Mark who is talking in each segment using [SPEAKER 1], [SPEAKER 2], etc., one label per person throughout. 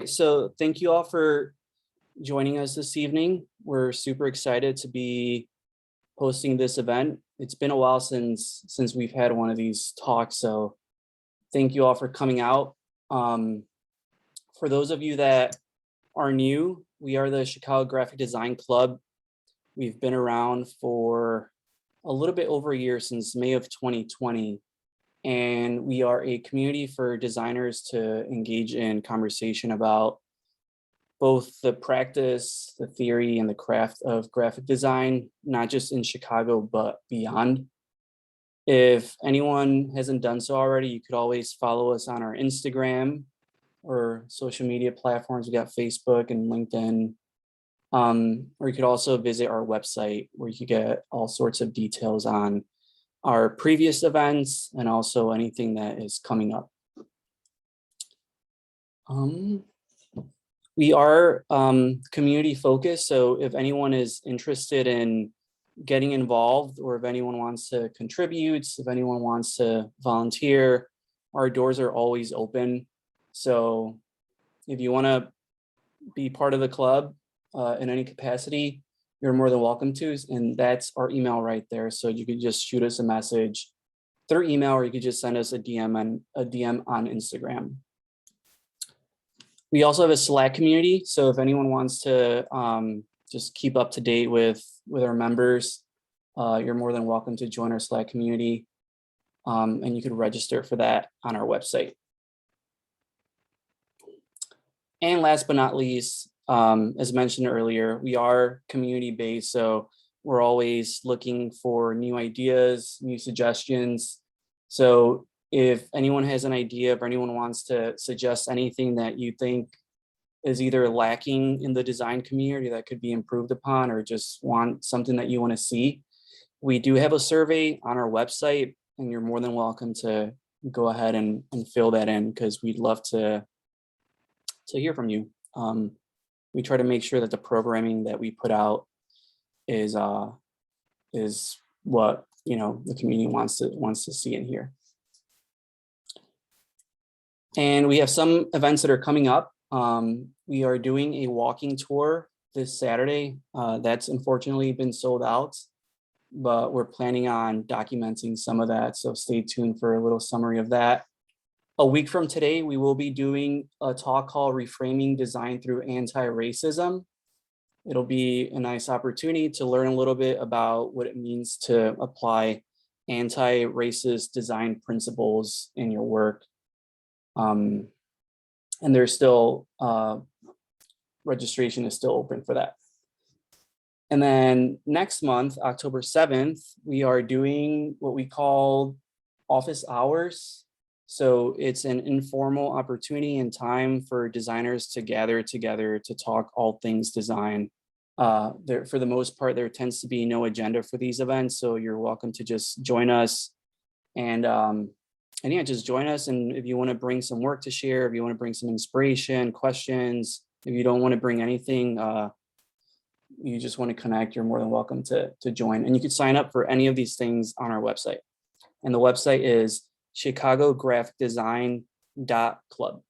[SPEAKER 1] so thank you all for joining us this evening. We're super excited to be hosting this event. It's been a while since we've had one of these talks, so thank you all for coming out. For those of you that are new, we are the Chicago Graphic Design Club. We've been around for a little bit over a year, since May of 2020. And we are a community for designers to engage in conversation about both the practice, the theory, and the craft of graphic design, not just in Chicago, but beyond. If anyone hasn't done so already, you could always follow us on our Instagram or social media platforms. We got Facebook and LinkedIn. Or you could also visit our website, where you could get all sorts of details on our previous events and also anything that is coming up. We are community focused, so if anyone is interested in getting involved, or if anyone wants to contribute, if anyone wants to volunteer, our doors are always open. So if you want to be part of the club in any capacity, you're more than welcome to, and that's our email right there. So you could just shoot us a message through email, or you could just send us a DM on Instagram. We also have a Slack community, so if anyone wants to just keep up to date with our members, you're more than welcome to join our Slack community, and you could register for that on our website. And last but not least, as mentioned earlier, we are community-based, so we're always looking for new ideas, new suggestions. So if anyone has an idea, if anyone wants to suggest anything that you think is either lacking in the design community that could be improved upon, or just want something that you want to see, we do have a survey on our website, and you're more than welcome to go ahead and fill that in, because we'd love to hear from you. We try to make sure that the programming that we put out is what the community wants to see and hear. And we have some events that are coming up. We are doing a walking tour this Saturday. That's unfortunately been sold out, but we're planning on documenting some of that. So stay tuned for a little summary of that. A week from today, we will be doing a talk called Reframing Design Through Anti-Racism. It'll be a nice opportunity to learn a little bit about what it means to apply anti-racist design principles in your work. And there's still, registration is still open for that. And then next month, October 7th, we are doing what we call office hours. So it's an informal opportunity and time for designers to gather together to talk all things design. For the most part, there tends to be no agenda for these events, so you're welcome to just join us. And yeah, just join us. And if you want to bring some work to share, if you want to bring some inspiration, questions, if you don't want to bring anything, you just want to connect, you're more than welcome to join. And you can sign up for any of these things on our website. And the website is chicagographicdesign.club.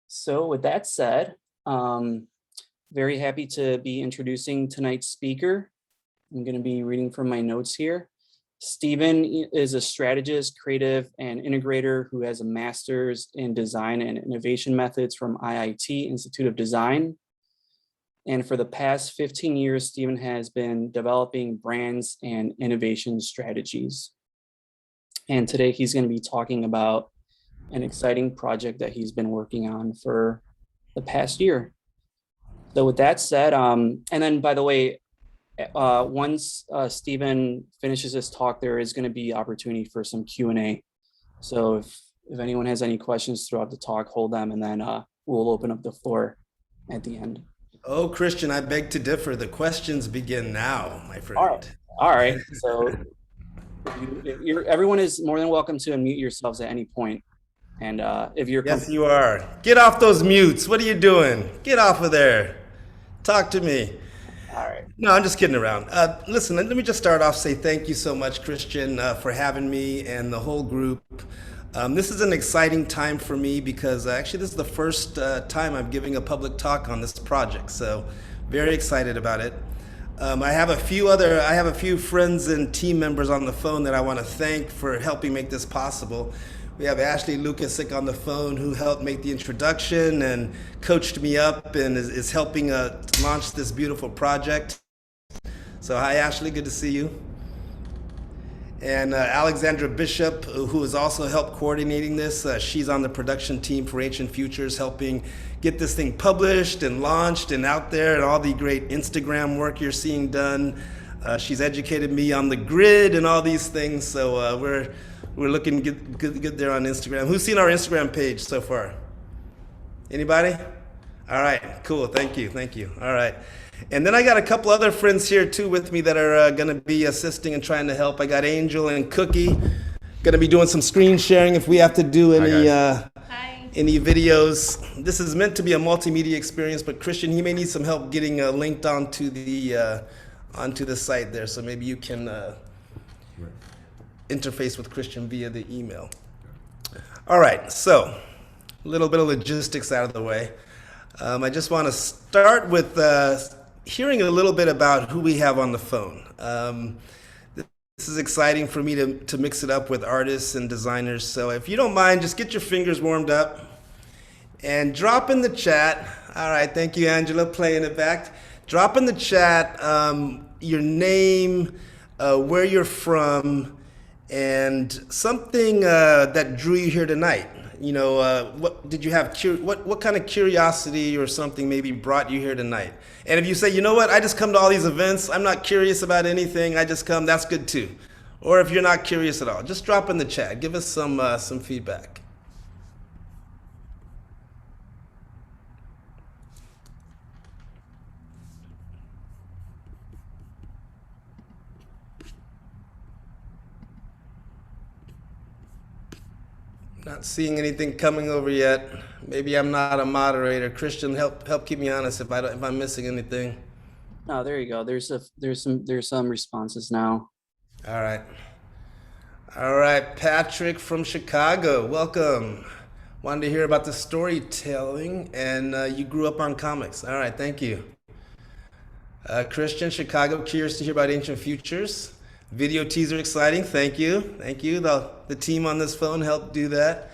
[SPEAKER 1] So with that said, very happy to be introducing tonight's speaker. I'm going to be reading from my notes here. Stephen is a strategist, creative, and integrator who has a master's in design and innovation methods from IIT Institute of Design. And for the past 15 years, Stephen has been developing brands and innovation strategies. And today he's going to be talking about an exciting project that he's been working on for the past year. So with that said, and then by the way, once Stephen finishes his talk, there is going to be opportunity for some Q&A. So if anyone has any questions throughout the talk, hold them, and then we'll open up the floor at the end.
[SPEAKER 2] Oh, Christian, I beg to differ. The questions begin now, my friend.
[SPEAKER 1] All right. So everyone is more than welcome to unmute yourselves at any point. And if you're
[SPEAKER 2] yes, you are. Get off those mutes. What are you doing? Get off of there. Talk to me.
[SPEAKER 1] All right.
[SPEAKER 2] No, I'm just kidding around. Listen, let me just start off, say thank you so much, Christian, for having me and the whole group. This is an exciting time for me because actually this is the first time I'm giving a public talk on this project, so very excited about it. I have a few friends and team members on the phone that I want to thank for helping make this possible. We have Ashley Lukasik on the phone who helped make the introduction and coached me up and is helping launch this beautiful project. So hi Ashley, good to see you. And Alexandra Bishop, who has also helped coordinating this. She's on the production team for Ancient Futures, helping get this thing published and launched and out there, and all the great Instagram work you're seeing done. She's educated me on the grid and all these things, so we're looking good there on Instagram. Who's seen our Instagram page so far? Anybody? All right, cool, thank you. All right. And then I got a couple other friends here too with me that are going to be assisting and trying to help. I got Angel and Cookie, going to be doing some screen sharing if we have to do any videos. This is meant to be a multimedia experience, but Christian, he may need some help getting linked onto the site there. So maybe you can interface with Christian via the email. All right, so a little bit of logistics out of the way. I just want to start with hearing a little bit about who we have on the phone. This is exciting for me to mix it up with artists and designers. So if you don't mind, just get your fingers warmed up and drop in the chat. All right, thank you, Angela, playing it back. Drop in the chat your name, where you're from, and something that drew you here tonight. You know, what did you have? What kind of curiosity or something maybe brought you here tonight? And if you say, you know what, I just come to all these events, I'm not curious about anything, I just come, that's good too. Or if you're not curious at all, just drop in the chat, give us some feedback. Not seeing anything coming over yet. Maybe I'm not a moderator. Christian, help keep me honest if I'm missing anything.
[SPEAKER 1] No, there you go. There's some responses now.
[SPEAKER 2] All right, Patrick from Chicago, welcome. Wanted to hear about the storytelling, and you grew up on comics. All right, thank you. Christian, Chicago, curious to hear about Ancient Futures. Video teaser exciting, thank you. The team on this phone helped do that.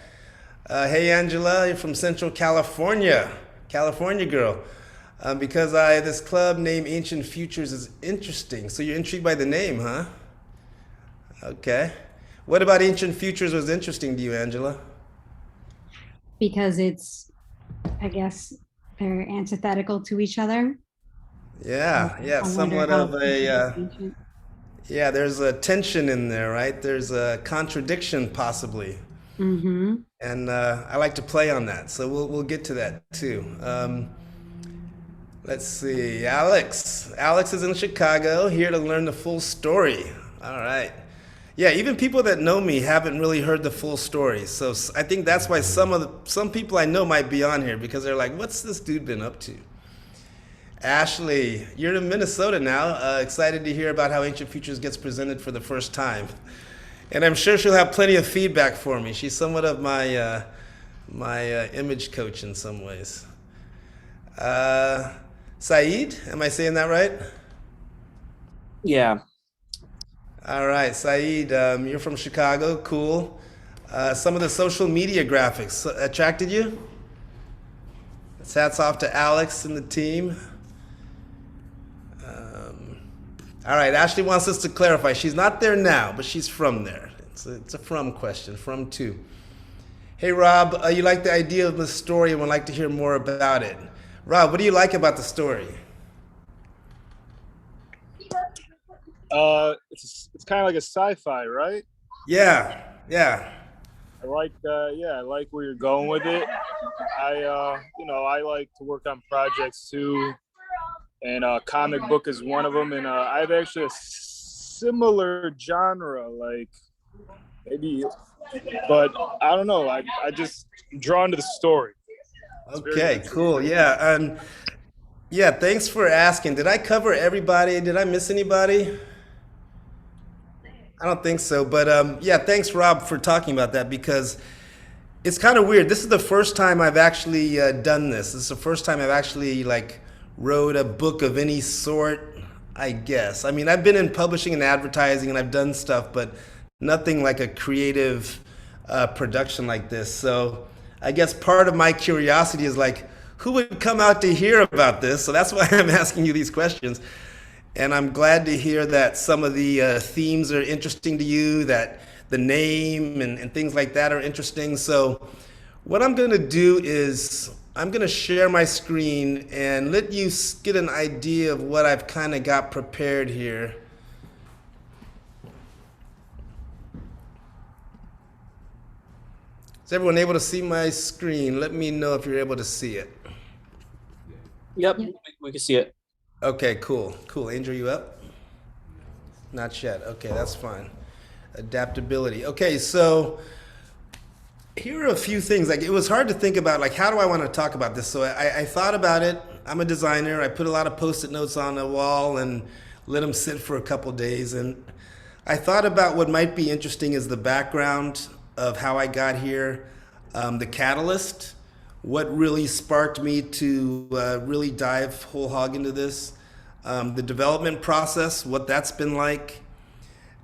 [SPEAKER 2] Hey Angela, you're from Central California girl. Because this club named Ancient Futures is interesting. So you're intrigued by the name, huh? Okay. What about Ancient Futures was interesting to you, Angela?
[SPEAKER 3] Because it's, I guess, they're antithetical to each other.
[SPEAKER 2] Yeah, somewhat of a... Yeah, there's a tension in there, right? There's a contradiction, possibly.
[SPEAKER 3] Mm-hmm.
[SPEAKER 2] And I like to play on that, so we'll get to that too. Let's see, Alex. Alex is in Chicago, here to learn the full story. All right. Yeah, even people that know me haven't really heard the full story. So I think that's why some people I know might be on here, because they're like, what's this dude been up to? Ashley, you're in Minnesota now. Excited to hear about how Ancient Futures gets presented for the first time. And I'm sure she'll have plenty of feedback for me. She's somewhat of my image coach in some ways. Saeed, am I saying that right?
[SPEAKER 1] Yeah.
[SPEAKER 2] All right, Saeed, you're from Chicago, cool. Some of the social media graphics attracted you? Hats off to Alex and the team. All right, Ashley wants us to clarify. She's not there now, but she's from there. It's a from question, from to. Hey, Rob, you like the idea of the story and would like to hear more about it. Rob, what do you like about the story?
[SPEAKER 4] It's kind of like a sci-fi, right?
[SPEAKER 2] Yeah.
[SPEAKER 4] I like where you're going with it. I like to work on projects too, and comic book is one of them. And I have actually a similar genre, like maybe, but I don't know. I just drawn to the story.
[SPEAKER 2] Okay, cool. Yeah, thanks for asking. Did I cover everybody? Did I miss anybody? I don't think so, but thanks, Rob, for talking about that, because It's kind of weird. This is the first time I've actually done this. This is the first time I've actually like wrote a book of any sort, I guess. I mean, I've been in publishing and advertising and I've done stuff, but nothing like a creative production like this. So I guess part of my curiosity is like, who would come out to hear about this? So that's why I'm asking you these questions. And I'm glad to hear that some of the themes are interesting to you, that the name and things like that are interesting. So what I'm gonna do is I'm gonna share my screen and let you get an idea of what I've kind of got prepared here. Is everyone able to see my screen? Let me know if you're able to see it.
[SPEAKER 1] Yep, we can see it.
[SPEAKER 2] Okay, cool. Angel, you up? Not yet. Okay, that's fine. Adaptability. Okay, so here are a few things. Like, it was hard to think about, like, how do I want to talk about this? So I thought about it. I'm a designer. I put a lot of Post-it notes on the wall and let them sit for a couple days. And I thought about what might be interesting is the background of how I got here, the catalyst, what really sparked me to really dive whole hog into this, the development process, what that's been like,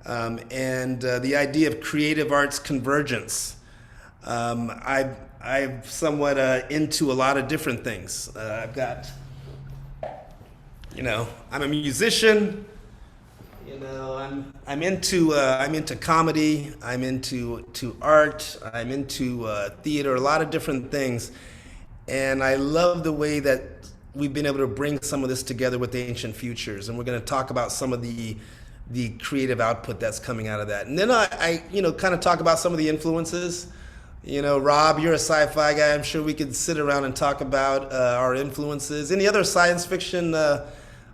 [SPEAKER 2] and the idea of creative arts convergence. I'm somewhat into a lot of different things. I've got, I'm a musician. I'm into comedy. I'm into art. I'm into theater. A lot of different things, and I love the way that we've been able to bring some of this together with Ancient Futures. And we're going to talk about some of the creative output that's coming out of that. And then I kind of talk about some of the influences. Rob, you're a sci-fi guy. I'm sure we could sit around and talk about our influences. Any other science fiction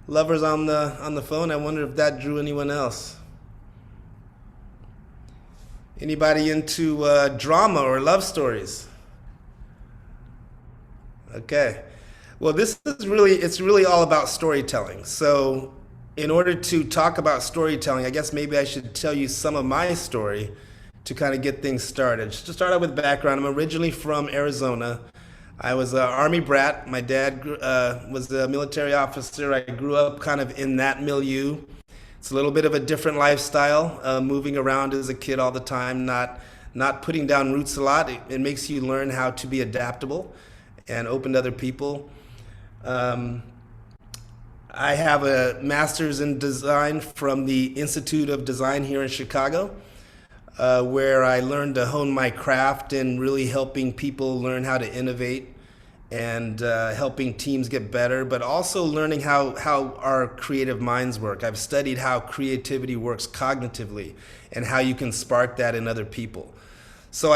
[SPEAKER 2] lovers on the phone? I wonder if that drew anyone else. Anybody into drama or love stories? Okay. Well, it's really all about storytelling. So in order to talk about storytelling, I guess maybe I should tell you some of my story to kind of get things started. Just to start out with background, I'm originally from Arizona. I was an Army brat. My dad was a military officer. I grew up kind of in that milieu. It's a little bit of a different lifestyle, moving around as a kid all the time, not putting down roots a lot. It makes you learn how to be adaptable and open to other people. I have a master's in design from the Institute of Design here in Chicago, where I learned to hone my craft in really helping people learn how to innovate and helping teams get better, but also learning how our creative minds work. I've studied how creativity works cognitively and how you can spark that in other people. So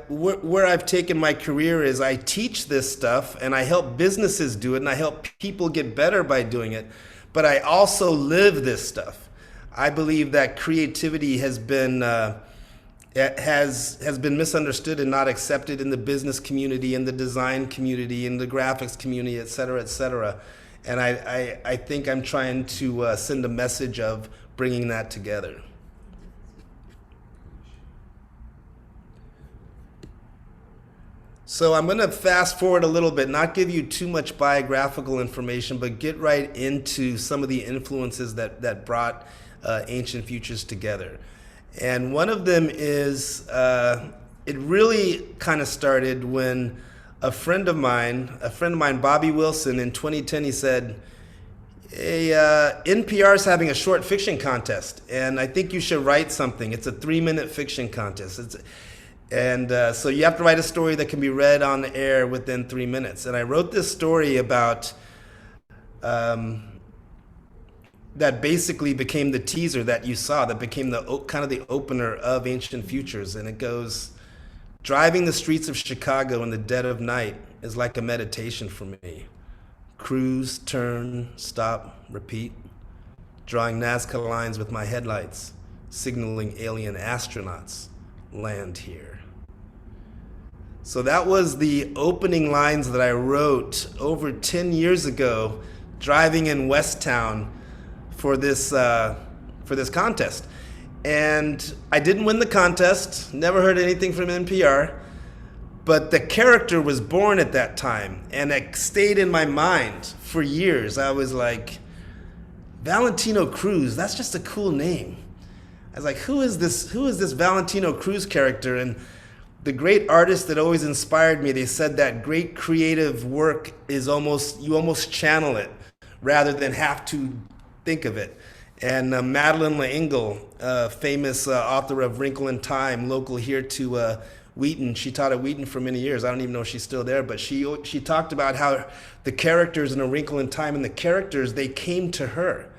[SPEAKER 2] where I've taken my career is I teach this stuff and I help businesses do it and I help people get better by doing it, but I also live this stuff. I believe that creativity has been misunderstood and not accepted in the business community, in the design community, in the graphics community, et cetera, et cetera. And I think I'm trying to send a message of bringing that together. So I'm going to fast forward a little bit, not give you too much biographical information, but get right into some of the influences that brought Ancient Futures together. And one of them is, it really kind of started when a friend of mine, Bobby Wilson, in 2010, he said, hey, NPR's having a short fiction contest, and I think you should write something. It's a 3-minute fiction contest. So you have to write a story that can be read on the air within 3 minutes. And I wrote this story about that basically became the teaser that you saw, that became the kind of the opener of Ancient Futures. And it goes, driving the streets of Chicago in the dead of night is like a meditation for me. Cruise, turn, stop, repeat. Drawing Nazca lines with my headlights, signaling alien astronauts land here. So that was the opening lines that I wrote over 10 years ago, driving in Westtown for this contest. And I didn't win the contest, never heard anything from NPR, but the character was born at that time, and it stayed in my mind for years. I was like, Valentino Cruz, that's just a cool name. I was like, who is this Valentino Cruz character? And the great artists that always inspired me, they said that great creative work is you almost channel it rather than have to think of it. And Madeleine L'Engle, famous author of Wrinkle in Time, local here to Wheaton. She taught at Wheaton for many years. I don't even know if she's still there, but she talked about how the characters in A Wrinkle in Time, and the characters, they came to her.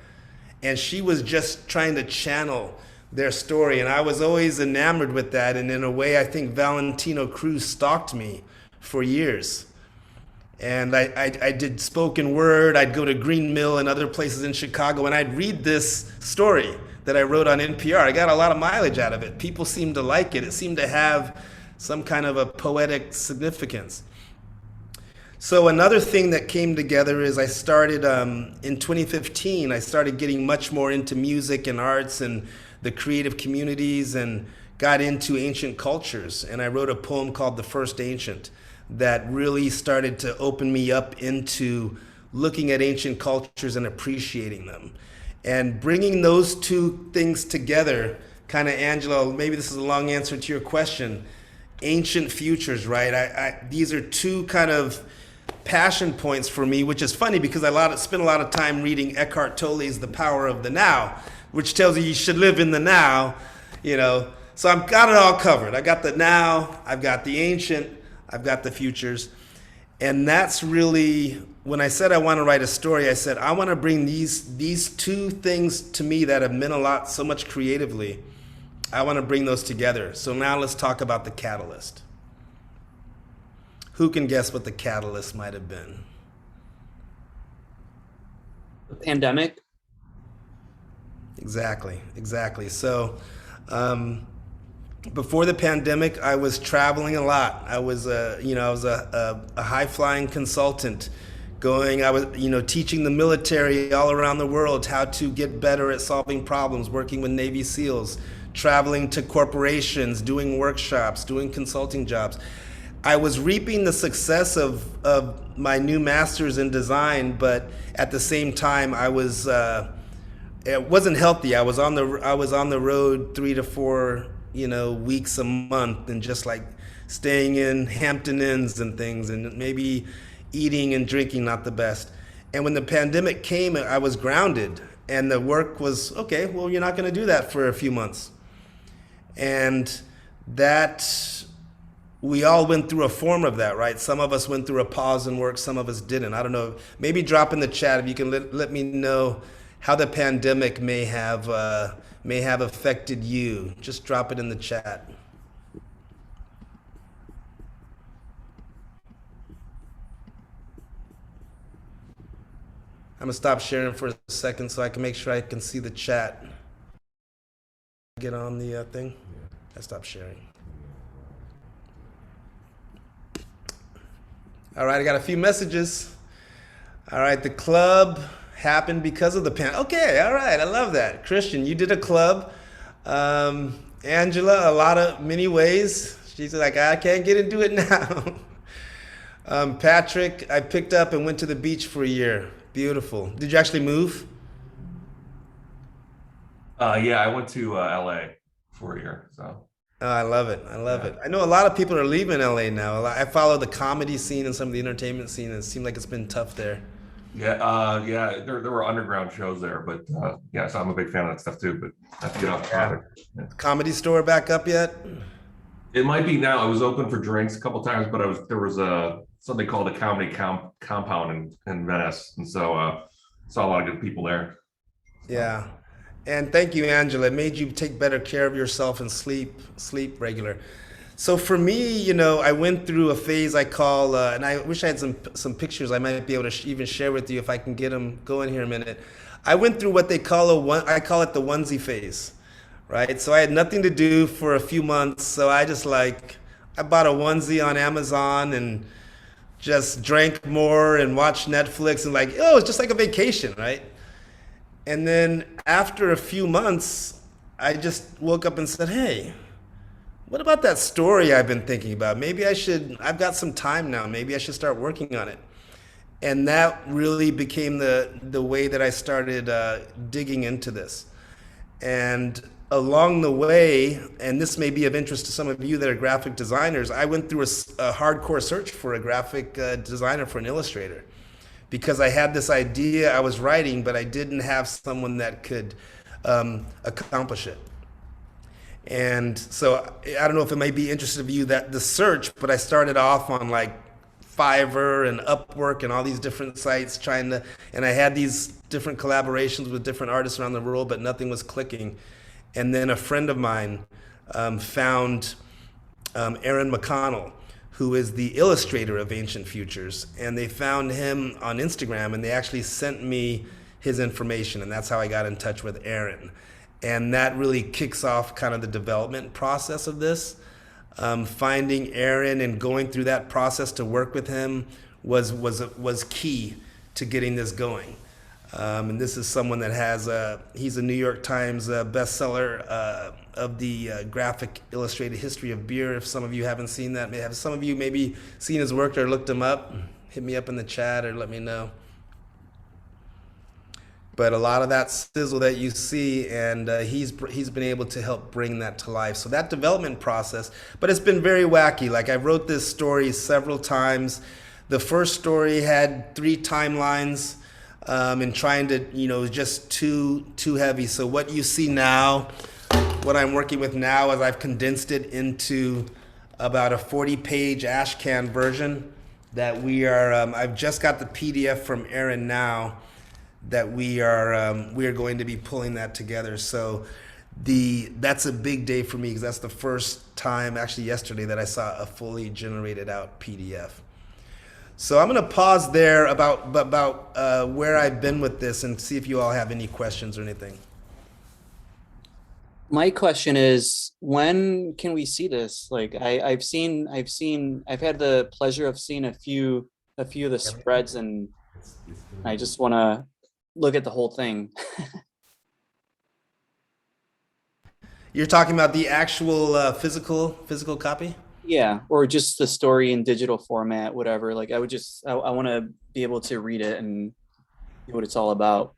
[SPEAKER 2] And she was just trying to channel their story. And I was always enamored with that. And in a way, I think Valentino Cruz stalked me for years. And I did spoken word. I'd go to Green Mill and other places in Chicago, and I'd read this story that I wrote on NPR. I got a lot of mileage out of it. People seemed to like it. It seemed to have some kind of a poetic significance. So another thing that came together is I started, in 2015, I started getting much more into music and arts and the creative communities, and got into ancient cultures. And I wrote a poem called The First Ancient that really started to open me up into looking at ancient cultures and appreciating them. And bringing those two things together, kind of, Angela, maybe this is a long answer to your question, ancient futures, right? These are two kind of passion points for me, which is funny because I spent a lot of time reading Eckhart Tolle's The Power of the Now, which tells you should live in the now, you know. So I've got it all covered. I got the now, I've got the ancient, I've got the futures. And that's really, when I said I want to write a story, I said I want to bring these two things to me that have meant a lot, so much creatively. I want to bring those together. So now let's talk about the catalyst. Who can guess what the catalyst might have been?
[SPEAKER 1] The pandemic.
[SPEAKER 2] Exactly. So before the pandemic, I was traveling a lot. I was a high-flying consultant. I was teaching the military all around the world how to get better at solving problems, working with Navy SEALs, traveling to corporations, doing workshops, doing consulting jobs. I was reaping the success of my new master's in design, but at the same time, it wasn't healthy. I was on the road 3 to 4 weeks a month, and just like staying in Hampton Inns and things, and maybe eating and drinking not the best. And when the pandemic came, I was grounded, and the work was, okay, well, you're not going to do that for a few months. And that, we all went through a form of that, right? Some of us went through a pause in work, some of us didn't. I don't know, maybe drop in the chat if you can let me know how the pandemic may have affected you. Just drop it in the chat. I'm gonna stop sharing for a second so I can make sure I can see the chat. Get on the thing. I stopped sharing. All right, I got a few messages. All right, the club happened because of the pandemic. Okay, all right, I love that. Christian, you did a club. Angela, many ways. She's like, I can't get into it now. Patrick, I picked up and went to the beach for a year. Beautiful. Did you actually move?
[SPEAKER 5] Yeah, I went to LA for a year. So.
[SPEAKER 2] Oh, I love it. I know a lot of people are leaving LA now. I follow the comedy scene and some of the entertainment scene, and it seemed like it's been tough there.
[SPEAKER 5] Yeah, there were underground shows there, but yeah, so I'm a big fan of that stuff too. But I have to get off topic. Yeah.
[SPEAKER 2] Comedy Store back up yet?
[SPEAKER 5] It might be now. It was open for drinks a couple times, but there was something called a comedy compound in Venice, and so saw a lot of good people there.
[SPEAKER 2] Yeah, and thank you, Angela. It made you take better care of yourself and sleep regular. So for me, I went through a phase I call, and I wish I had some pictures I might be able to even share with you if I can get them going here in a minute. I went through what they call I call it the onesie phase, right? So I had nothing to do for a few months, so I bought a onesie on Amazon and just drank more and watched Netflix and it's just like a vacation, right? And then after a few months, I just woke up and said, hey, what about that story I've been thinking about? Maybe I've got some time now. Maybe I should start working on it. And that really became the way that I started digging into this. And along the way, and this may be of interest to some of you that are graphic designers, I went through a hardcore search for a graphic designer for an illustrator, because I had this idea I was writing, but I didn't have someone that could accomplish it. And so I don't know if it might be interested of you that the search, but I started off on like Fiverr and Upwork and all these different sites and I had these different collaborations with different artists around the world, but nothing was clicking. And then a friend of mine found Aaron McConnell, who is the illustrator of Ancient Futures. And they found him on Instagram, and they actually sent me his information, and that's how I got in touch with Aaron. And that really kicks off kind of the development process of this. Finding Aaron and going through that process to work with him was key to getting this going. And this is someone that he's a New York Times bestseller of the graphic illustrated history of beer. If some of you haven't seen that, have some of you maybe seen his work or looked him up, hit me up in the chat or let me know. But a lot of that sizzle that you see, and he's been able to help bring that to life. So that development process, but it's been very wacky. Like I wrote this story several times. The first story had 3 timelines, and trying to, just too heavy. So what you see now, what I'm working with now is I've condensed it into about a 40-page ashcan version that we are, I've just got the PDF from Aaron now, that we are going to be pulling that together. So that's a big day for me, because that's the first time, actually yesterday, that I saw a fully generated out PDF. So I'm going to pause there about where I've been with this and see if you all have any questions or anything.
[SPEAKER 1] My question is, when can we see this? Like I've had the pleasure of seeing a few of the spreads, and I just want to look at the whole thing.
[SPEAKER 2] You're talking about the actual physical copy?
[SPEAKER 1] Yeah, or just the story in digital format, whatever. Like I want to be able to read it and see what it's all about.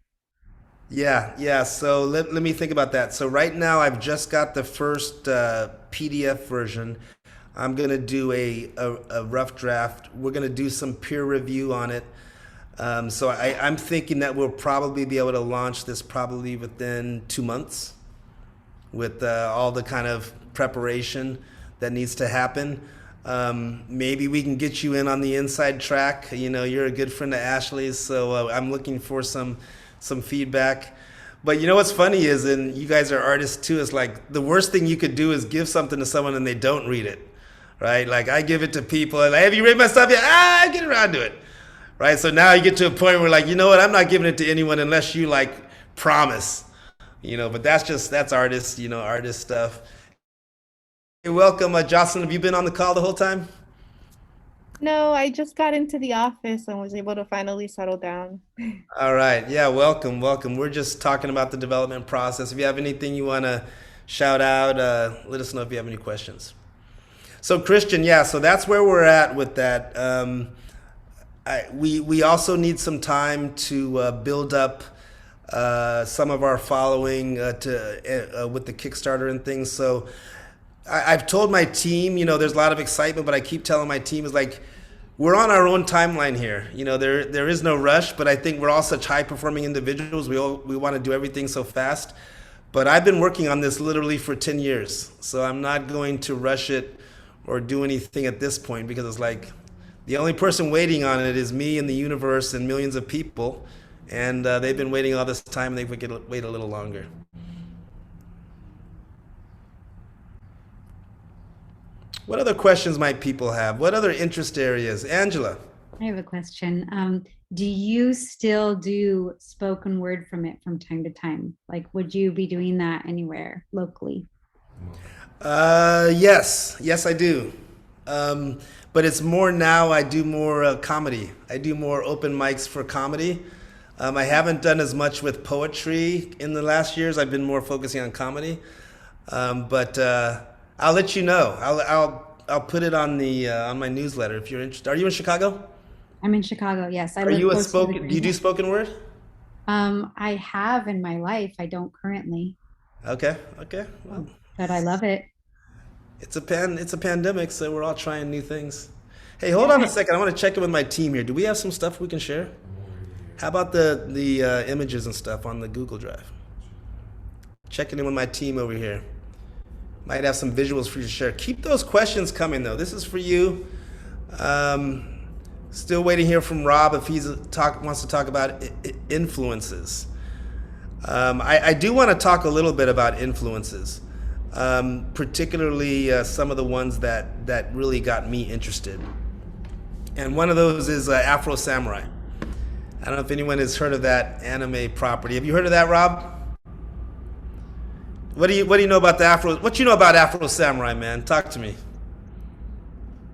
[SPEAKER 2] Yeah. So let me think about that. So right now I've just got the first PDF version. I'm gonna do a rough draft. We're gonna do some peer review on it. So I'm thinking that we'll probably be able to launch this probably within 2 months, with all the kind of preparation that needs to happen. Maybe we can get you in on the inside track. You're a good friend of Ashley's, so I'm looking for some feedback. But what's funny is, and you guys are artists too, is like the worst thing you could do is give something to someone and they don't read it, right? Like I give it to people and like, have you read my stuff yet? I get around to it. Right, so now you get to a point where like, you know what, I'm not giving it to anyone unless you like promise, but that's artist, artist stuff. Hey, welcome, Jocelyn. Have you been on the call the whole time?
[SPEAKER 6] No, I just got into the office and was able to finally settle down.
[SPEAKER 2] All right, yeah, welcome. We're just talking about the development process. If you have anything you want to shout out, let us know if you have any questions. So Christian, yeah, so that's where we're at with that. We also need some time to build up some of our following with the Kickstarter and things. So I've told my team, there's a lot of excitement, but I keep telling my team is like, we're on our own timeline here. There is no rush, but I think we're all such high performing individuals. We want to do everything so fast. But I've been working on this literally for 10 years. So I'm not going to rush it or do anything at this point, because it's like, the only person waiting on it is me and the universe and millions of people. And they've been waiting all this time, and they could wait a little longer. What other questions might people have? What other interest areas? Angela.
[SPEAKER 3] I have a question. Do you still do spoken word from time to time? Like, would you be doing that anywhere locally?
[SPEAKER 2] Yes, I do. But it's more now, I do more comedy. I do more open mics for comedy. I haven't done as much with poetry in the last years. I've been more focusing on comedy. But I'll let you know. I'll put it on the on my newsletter if you're interested. Are you in Chicago?
[SPEAKER 3] I'm in Chicago. Yes, I
[SPEAKER 2] Are
[SPEAKER 3] live
[SPEAKER 2] you a
[SPEAKER 3] close to the
[SPEAKER 2] spoken? Do you do
[SPEAKER 3] Green-
[SPEAKER 2] spoken word?
[SPEAKER 3] I have in my life. I don't currently,
[SPEAKER 2] Okay. Okay. Well,
[SPEAKER 3] but I love it.
[SPEAKER 2] it's a pandemic, so we're all trying new things. Hey, hold on a second. I want to check in with my team here. Do we have some stuff we can share? How about the images and stuff on the Google Drive? Checking in with my team over here. Might have some visuals for you to share. Keep those questions coming though. This is for you. Still waiting here from Rob if he's wants to talk about influences. I do want to talk a little bit about influences, particularly some of the ones that really got me interested. And one of those is Afro Samurai. I don't know if anyone has heard of that anime property. Have you heard of that, Rob? What do you know about the Afro? What you know about Afro Samurai, man? Talk to me.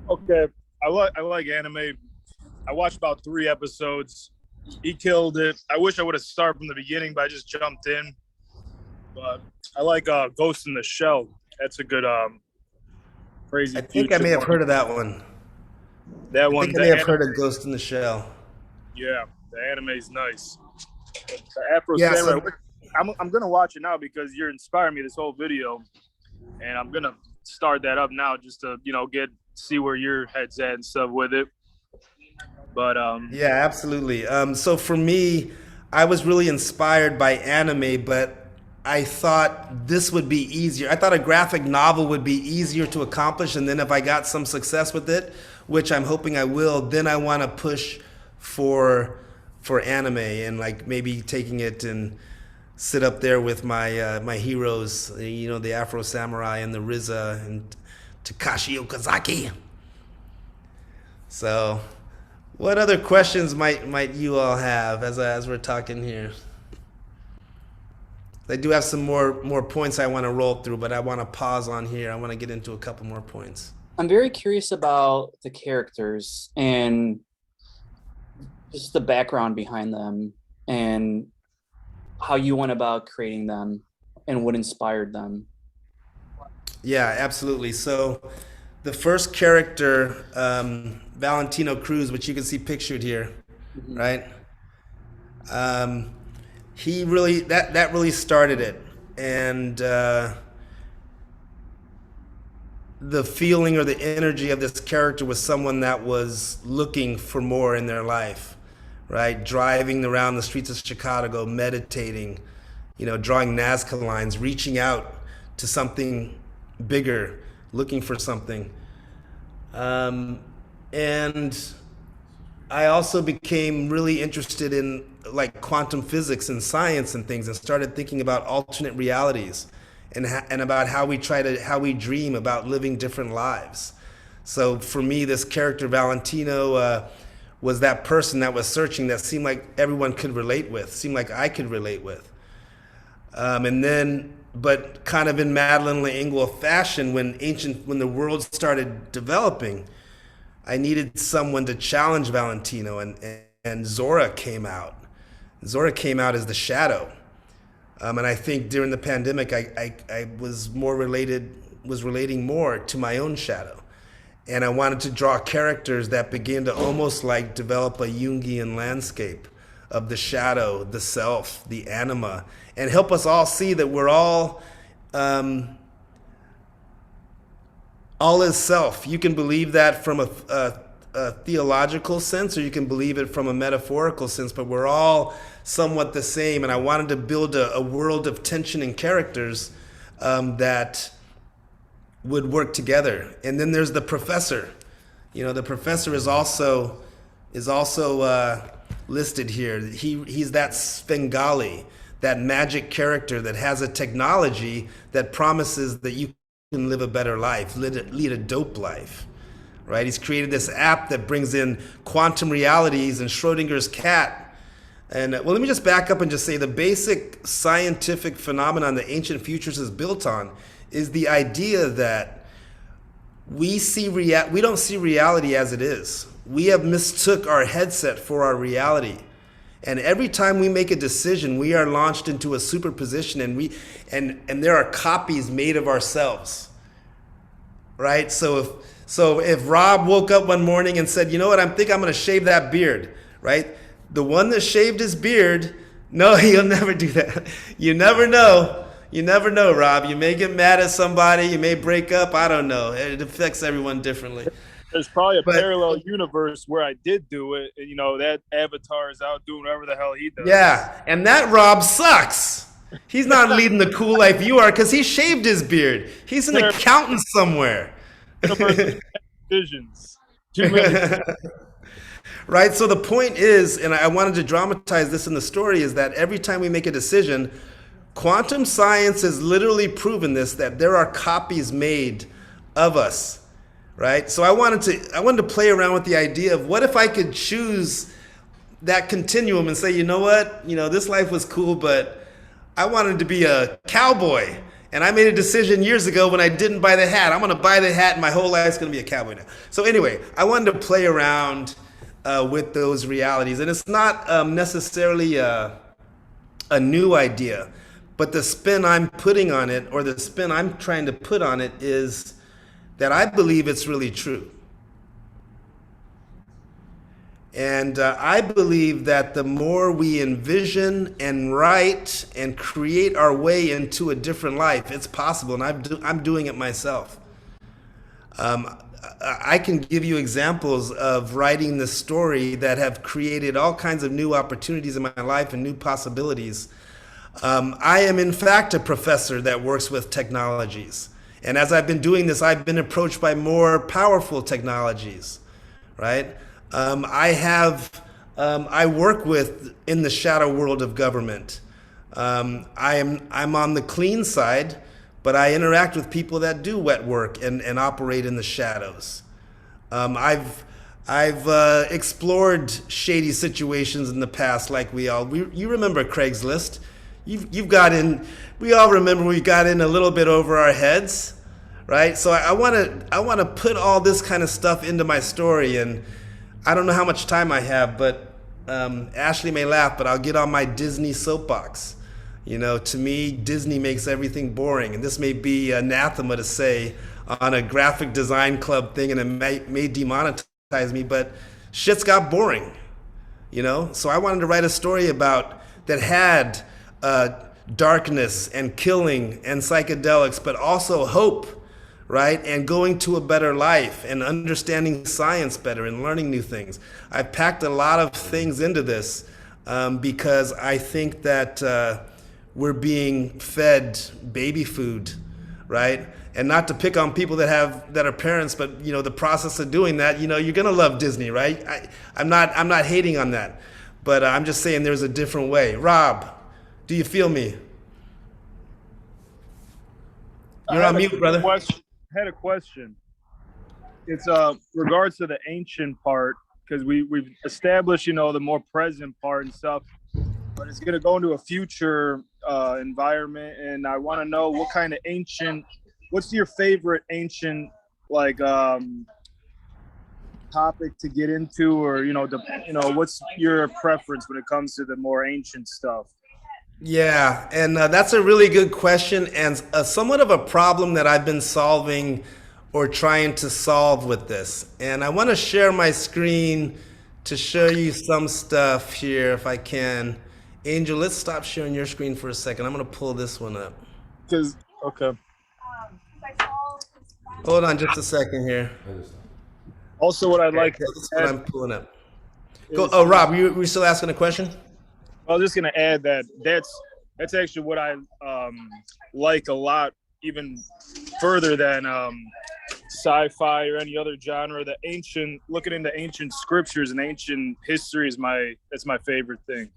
[SPEAKER 4] Okay, I like anime. I watched about 3 episodes. He killed it. I wish I would have started from the beginning, but I just jumped in. But I like Ghost in the Shell. That's a good crazy.
[SPEAKER 2] I think I may have heard of that one.
[SPEAKER 4] That one.
[SPEAKER 2] I think I may have heard of Ghost in the Shell.
[SPEAKER 4] Yeah, the anime is nice. The Afro
[SPEAKER 2] Yeah,
[SPEAKER 4] Samurai.
[SPEAKER 2] so-
[SPEAKER 4] I'm gonna watch it now because you're inspiring me this whole video, and I'm gonna start that up now just to see where your head's at and stuff with it. But
[SPEAKER 2] Yeah, absolutely. So for me, I was really inspired by anime, but I thought this would be easier. I thought a graphic novel would be easier to accomplish, and then if I got some success with it, which I'm hoping I will, then I want to push for anime and like maybe taking it and sit up there with my my heroes, the Afro Samurai and the RZA and Takashi Okazaki. So, what other questions might you all have as we're talking here? I do have some more points I want to roll through, but I want to pause on here. I want to get into a couple more points.
[SPEAKER 1] I'm very curious about the characters and just the background behind them and how you went about creating them and what inspired them.
[SPEAKER 2] Yeah, absolutely. So the first character, Valentino Cruz, which you can see pictured here, right? He really, that really started it. And the feeling or the energy of this character was someone that was looking for more in their life, right? Driving around the streets of Chicago, meditating, drawing Nazca lines, reaching out to something bigger, looking for something. And I also became really interested in like quantum physics and science and things, and started thinking about alternate realities and about how we dream about living different lives. So for me, this character Valentino was that person that was searching, that seemed like everyone could relate with, seemed like I could relate with. But kind of in Madeleine L'Engle fashion, when the world started developing, I needed someone to challenge Valentino, and Zora came out. Zora came out as the shadow. And I think during the pandemic, I was relating more to my own shadow. And I wanted to draw characters that began to almost like develop a Jungian landscape of the shadow, the self, the anima, and help us all see that we're all is self. You can believe that from a theological sense, or you can believe it from a metaphorical sense, but we're all somewhat the same. And I wanted to build a world of tension and characters that would work together. And then there's the professor. The professor is also listed here. He's that Svengali, that magic character that has a technology that promises that you can live a better life, lead a dope life, right? He's created this app that brings in quantum realities and Schrodinger's cat. And well, let me just back up and just say the basic scientific phenomenon that Ancient Futures is built on is the idea that we don't see reality as it is. We have mistook our headset for our reality. And every time we make a decision, we are launched into a superposition, and there are copies made of ourselves, right? So if Rob woke up one morning and said, you know what, I'm going to shave that beard, right? The one that shaved his beard, no, he'll never do that. You never know. You never know, Rob. You may get mad at somebody. You may break up. I don't know. It affects everyone differently.
[SPEAKER 4] There's probably a
[SPEAKER 2] But-
[SPEAKER 4] parallel universe where I did do it, and that avatar is out doing whatever the hell he does.
[SPEAKER 2] Yeah, and that Rob sucks. He's not leading the cool life you are because he shaved his beard. He's an accountant somewhere.
[SPEAKER 4] Universe visions. Too many.
[SPEAKER 2] Right? So the point is, and I wanted to dramatize this in the story, is that every time we make a decision, quantum science has literally proven this, that there are copies made of us. Right? So I wanted to play around with the idea of what if I could choose that continuum and say, you know what? This life was cool, but I wanted to be a cowboy. And I made a decision years ago when I didn't buy the hat. I'm going to buy the hat and my whole life's going to be a cowboy now. So anyway, I wanted to play around with those realities. And it's not necessarily a new idea, but the spin I'm putting on it, or the spin I'm trying to put on it, is that I believe it's really true. And I believe that the more we envision and write and create our way into a different life, it's possible, and I'm doing it myself. I can give you examples of writing this story that have created all kinds of new opportunities in my life and new possibilities. I am, in fact, a professor that works with technologies. And as I've been doing this, I've been approached by more powerful technologies, right? I work with in the shadow world of government. I'm on the clean side, but I interact with people that do wet work and operate in the shadows. I've explored shady situations in the past, like you remember Craigslist. You've got in. We all remember we got in a little bit over our heads, right? So I want to put all this kind of stuff into my story, and I don't know how much time I have, but Ashley may laugh, but I'll get on my Disney soapbox. To me, Disney makes everything boring, and this may be anathema to say on a graphic design club thing, and it may demonetize me, but shit's got boring, So I wanted to write a story that had darkness and killing and psychedelics, but also hope. Right? And going to a better life and understanding science better and learning new things. I've packed a lot of things into this because I think that we're being fed baby food, right? And not to pick on people that are parents, but the process of doing that, you're gonna love Disney, right? I'm not hating on that, but I'm just saying there's a different way. Rob, do you feel me? You're on mute, brother.
[SPEAKER 4] I had a question. It's regards to the ancient part, because we've established the more present part and stuff, but it's gonna go into a future environment, and I want to know what's your favorite ancient topic to get into, or what's your preference when it comes to the more ancient stuff?
[SPEAKER 2] Yeah, and that's a really good question, and somewhat of a problem that I've been solving or trying to solve with this. And I want to share my screen to show you some stuff here if I can. Angel, let's stop sharing your screen for a second. I'm going to pull this one up.
[SPEAKER 4] Okay.
[SPEAKER 2] Hold on just a second here.
[SPEAKER 4] Also, what I'd like
[SPEAKER 2] this is what I'm pulling up. Oh, Rob, you were still asking a question?
[SPEAKER 4] I was just gonna add that's actually what I like a lot, even further than sci-fi or any other genre. Looking into ancient scriptures and ancient history that's my favorite thing.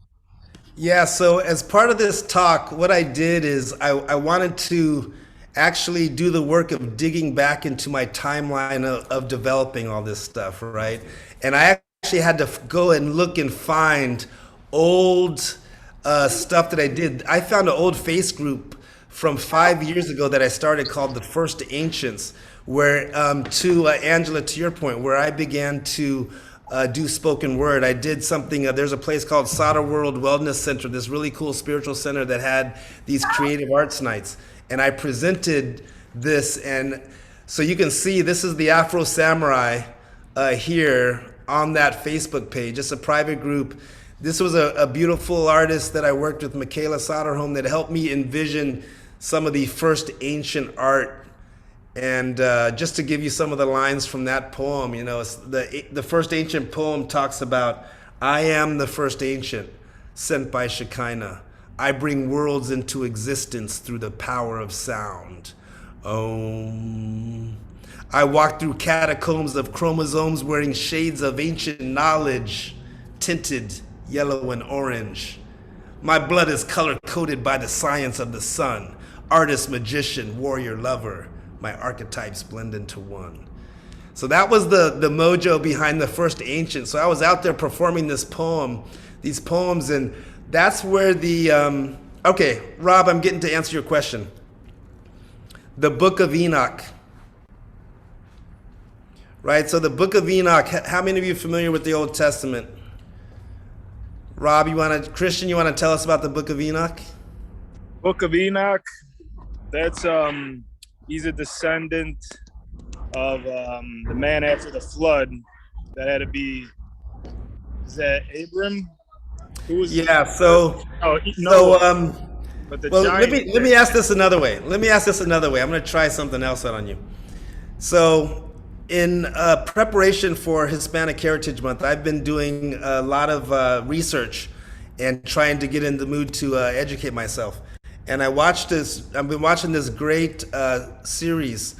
[SPEAKER 2] Yeah. So as part of this talk, what I did is I wanted to actually do the work of digging back into my timeline of developing all this stuff, right? And I actually had to go and look and find old stuff that I did. I found an old face group from 5 years ago that I started called The First Ancients, where Angela, to your point, where I began to do spoken word. I did something, there's a place called Sada World Wellness Center, this really cool spiritual center that had these creative arts nights. And I presented this, and So you can see this is the Afro Samurai here on that Facebook page. It's a private group. This was a beautiful artist that I worked with, Michaela Soderholm, that helped me envision some of the first ancient art. And just to give you some of the lines from that poem, you know, it's the first ancient poem talks about, I am the first ancient sent by Shekinah. I bring worlds into existence through the power of sound. Om. I walk through catacombs of chromosomes wearing shades of ancient knowledge, tinted yellow and orange. My blood is color-coded by the science of the sun. Artist, magician, warrior, lover. My archetypes blend into one. So that was the mojo behind the first ancient. So I was out there performing these poems, and that's where the, okay, Rob, I'm getting to answer your question. The Book of Enoch. Right, so the Book of Enoch, how many of you are familiar with the Old Testament? Rob, Christian, you want to tell us about the Book of Enoch?
[SPEAKER 4] Book of Enoch, that's he's a descendant of the man after the flood that had to be, is that Abram? Who was but the
[SPEAKER 2] well,
[SPEAKER 4] giant,
[SPEAKER 2] let me ask this another way. I'm going to try something else out on you. So in preparation for Hispanic Heritage Month, I've been doing a lot of research and trying to get in the mood to educate myself. And I've been watching this great series,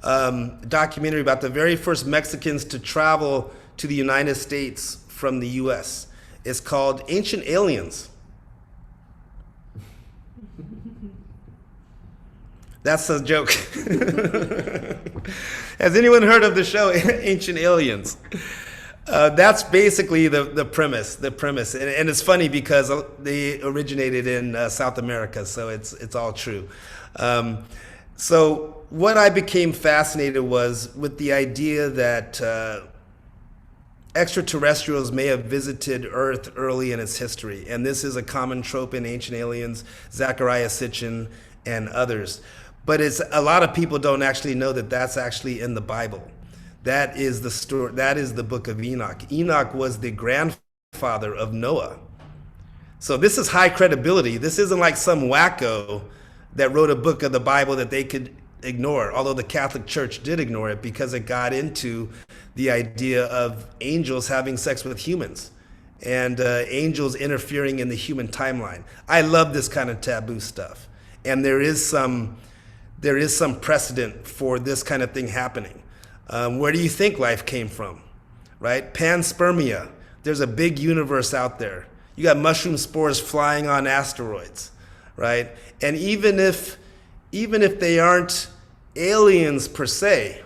[SPEAKER 2] documentary about the very first Mexicans to travel to the United States from the US. It's called Ancient Aliens. That's a joke. Has anyone heard of the show Ancient Aliens? That's basically the premise. And it's funny because they originated in South America, so it's all true. So what I became fascinated was with the idea that extraterrestrials may have visited Earth early in its history. And this is a common trope in Ancient Aliens, Zecharia Sitchin, and others. But a lot of people don't actually know that that's actually in the Bible. That is the story. That is the Book of Enoch. Enoch was the grandfather of Noah. So this is high credibility. This isn't like some wacko that wrote a book of the Bible that they could ignore, although the Catholic Church did ignore it because it got into the idea of angels having sex with humans and angels interfering in the human timeline. I love this kind of taboo stuff. And there is some precedent for this kind of thing happening. Where do you think life came from, right? Panspermia. There's a big universe out there. You got mushroom spores flying on asteroids, right? And even if they aren't aliens per se,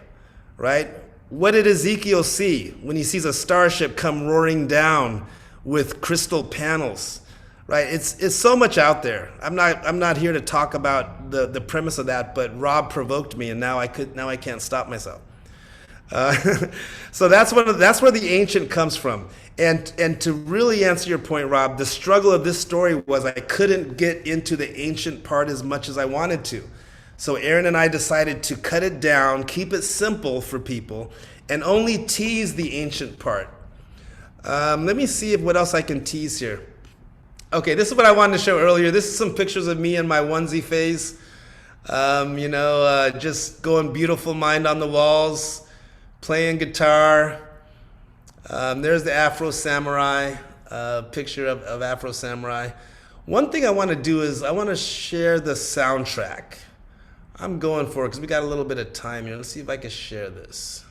[SPEAKER 2] right? What did Ezekiel see when he sees a starship come roaring down with crystal panels? Right, it's so much out there. I'm not here to talk about the premise of that, but Rob provoked me, and now I can't stop myself. So that's where the ancient comes from. And to really answer your point, Rob, the struggle of this story was I couldn't get into the ancient part as much as I wanted to. So Aaron and I decided to cut it down, keep it simple for people, and only tease the ancient part. Let me see what else I can tease here. Okay, this is what I wanted to show earlier. This is some pictures of me in my onesie phase. Just going beautiful mind on the walls, playing guitar. There's the Afro Samurai, picture of Afro Samurai. One thing I want to do is I want to share the soundtrack. I'm going for it because we got a little bit of time here. Let's see if I can share this.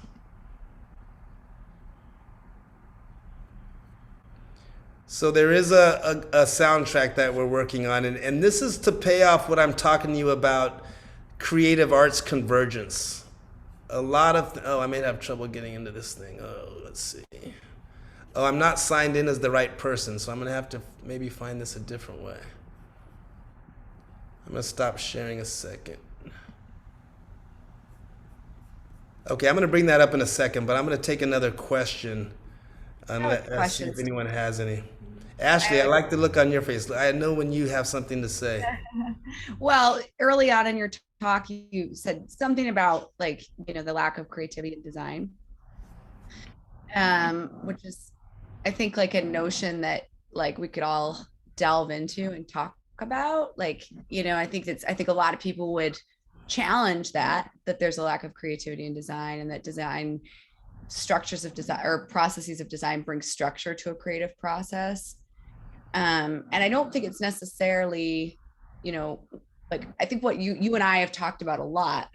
[SPEAKER 2] So there is a soundtrack that we're working on, and this is to pay off what I'm talking to you about, creative arts convergence. A lot of, I may have trouble getting into this thing. Let's see. I'm not signed in as the right person, so I'm gonna have to maybe find this a different way. I'm gonna stop sharing a second. Okay, I'm gonna bring that up in a second, but I'm gonna take another question and see if anyone has any. Ashley, I like the look on your face. I know when you have something to say.
[SPEAKER 7] Well, early on in your talk, you said something about like, you know, the lack of creativity in design, which is, I think, like a notion that like we could all delve into and talk about. Like, you know, I think a lot of people would challenge that there's a lack of creativity in design, and that design structures of design or processes of design bring structure to a creative process. And I don't think it's necessarily, you know, like, I think what you and I have talked about a lot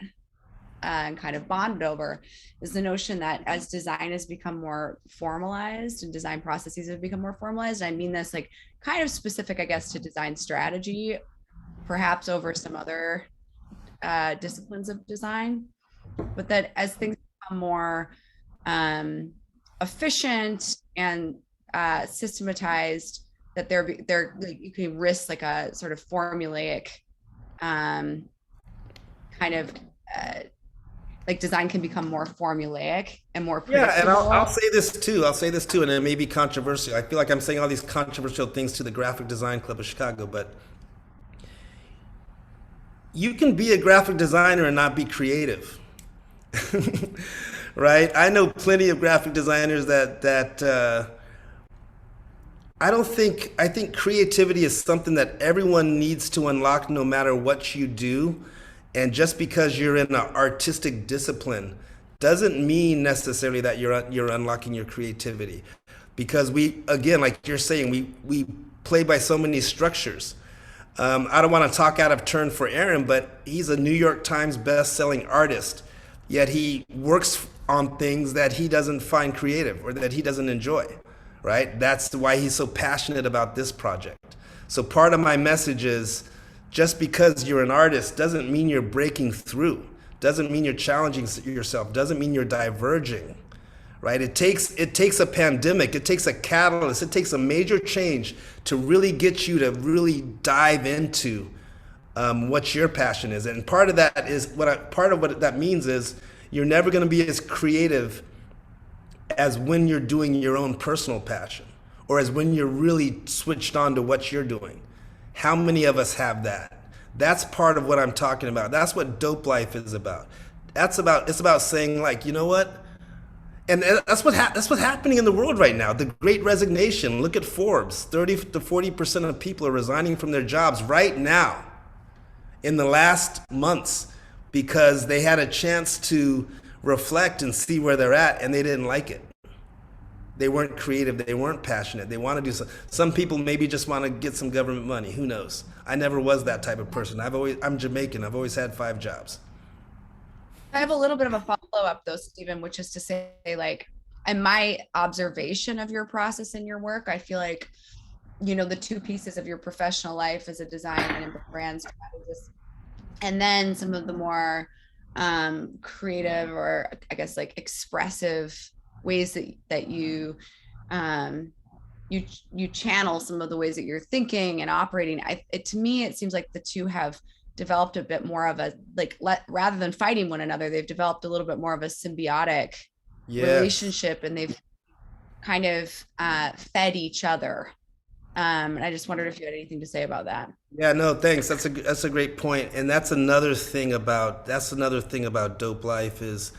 [SPEAKER 7] and kind of bonded over is the notion that as design has become more formalized and design processes have become more formalized, I mean this like kind of specific, I guess, to design strategy, perhaps over some other disciplines of design, but that as things become more efficient and systematized, that they're like, you can risk like a sort of formulaic kind of like design can become more formulaic and more predictable.
[SPEAKER 2] Yeah, and I'll say this too, and it may be controversial. I feel like I'm saying all these controversial things to the Graphic Design Club of Chicago, but you can be a graphic designer and not be creative. Right? I know plenty of graphic designers that I think creativity is something that everyone needs to unlock no matter what you do. And just because you're in an artistic discipline doesn't mean necessarily that you're unlocking your creativity. Because we, again, like you're saying, we play by so many structures. I don't want to talk out of turn for Aaron, but he's a New York Times best-selling artist, yet he works on things that he doesn't find creative or that he doesn't enjoy, right? That's why he's so passionate about this project. So part of my message is, just because you're an artist doesn't mean you're breaking through, doesn't mean you're challenging yourself, doesn't mean you're diverging, right? It takes a pandemic, it takes a catalyst, it takes a major change to really get you to really dive into what your passion is. And part of that is part of what that means is you're never going to be as creative as when you're doing your own personal passion, or as when you're really switched on to what you're doing. How many of us have that? That's part of what I'm talking about. That's what Dope Life is about. It's about saying, like, you know what? And that's what's happening in the world right now. The Great Resignation. Look at Forbes. 30 to 40% of people are resigning from their jobs right now in the last months because they had a chance to reflect and see where they're at, and they didn't like it. They weren't creative. They weren't passionate. They want to do some people maybe just want to get some government money. Who knows? I never was that type of person. I'm Jamaican. I've always had 5 jobs.
[SPEAKER 7] I have a little bit of a follow-up though, Stephen, which is to say, like, in my observation of your process and your work, I feel like, you know, the 2 pieces of your professional life as a designer and brand strategist, and then some of the more creative, or I guess like expressive ways that you channel some of the ways that you're thinking and operating. To me, it seems like the 2 have developed a bit more of a, like, rather than fighting one another, they've developed a little bit more of a symbiotic relationship, and they've kind of fed each other. And I just wondered if you had anything to say about that.
[SPEAKER 2] Yeah, no, thanks. That's a great point. And that's another thing about Dope Life is,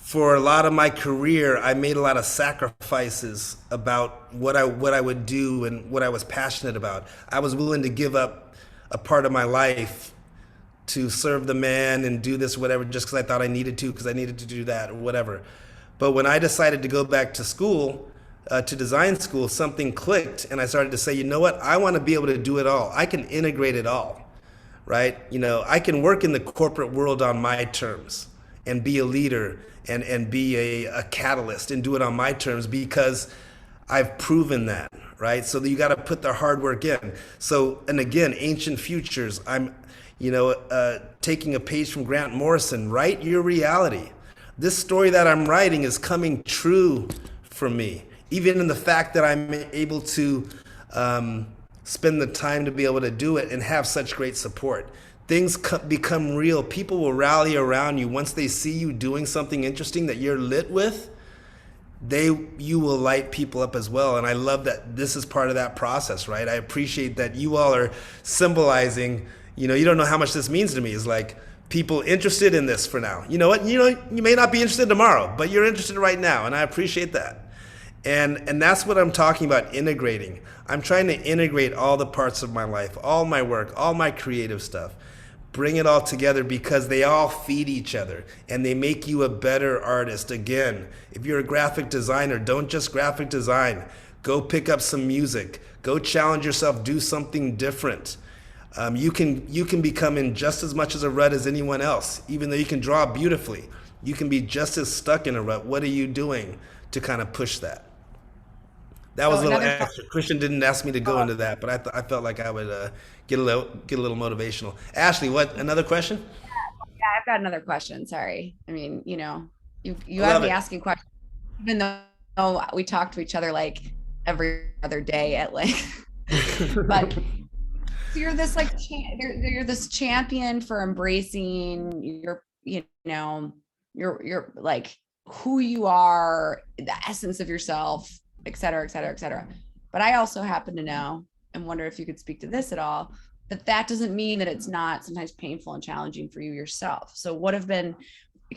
[SPEAKER 2] for a lot of my career, I made a lot of sacrifices about what I would do and what I was passionate about. I was willing to give up a part of my life to serve the man and do this, whatever, just because I thought I needed to, because I needed to do that or whatever. But when I decided to go back to school, to design school, something clicked, and I started to say, you know what, I want to be able to do it all. I can integrate it all, right? You know, I can work in the corporate world on my terms and be a leader and be a catalyst and do it on my terms because I've proven that, right? So you got to put the hard work in. So, and again, ancient futures, I'm, taking a page from Grant Morrison, write your reality. This story that I'm writing is coming true for me, even in the fact that I'm able to spend the time to be able to do it and have such great support. Things become real. People will rally around you once they see you doing something interesting that you're lit with. You will light people up as well. And I love that this is part of that process, right? I appreciate that you all are symbolizing, you don't know how much this means to me. It's like people interested in this for now. You know what? You may not be interested tomorrow, but you're interested right now, and I appreciate that. And that's what I'm talking about, integrating. I'm trying to integrate all the parts of my life, all my work, all my creative stuff, bring it all together because they all feed each other and they make you a better artist. Again, if you're a graphic designer, don't just graphic design. Go pick up some music. Go challenge yourself. Do something different. You can become in just as much as a rut as anyone else. Even though you can draw beautifully, you can be just as stuck in a rut. What are you doing to kind of push that? That was a little extra. Christian didn't ask me to go into that, but I felt like I would get a little motivational. Ashley, what, another question?
[SPEAKER 7] Yeah, I've got another question. Sorry. I mean, you have me asking questions, even though we talk to each other like every other day at length. But you're this like you're this champion for embracing your like who you are, the essence of yourself, et cetera, et cetera, et cetera. But I also happen to know, and wonder if you could speak to this at all, that doesn't mean that it's not sometimes painful and challenging for you yourself. So can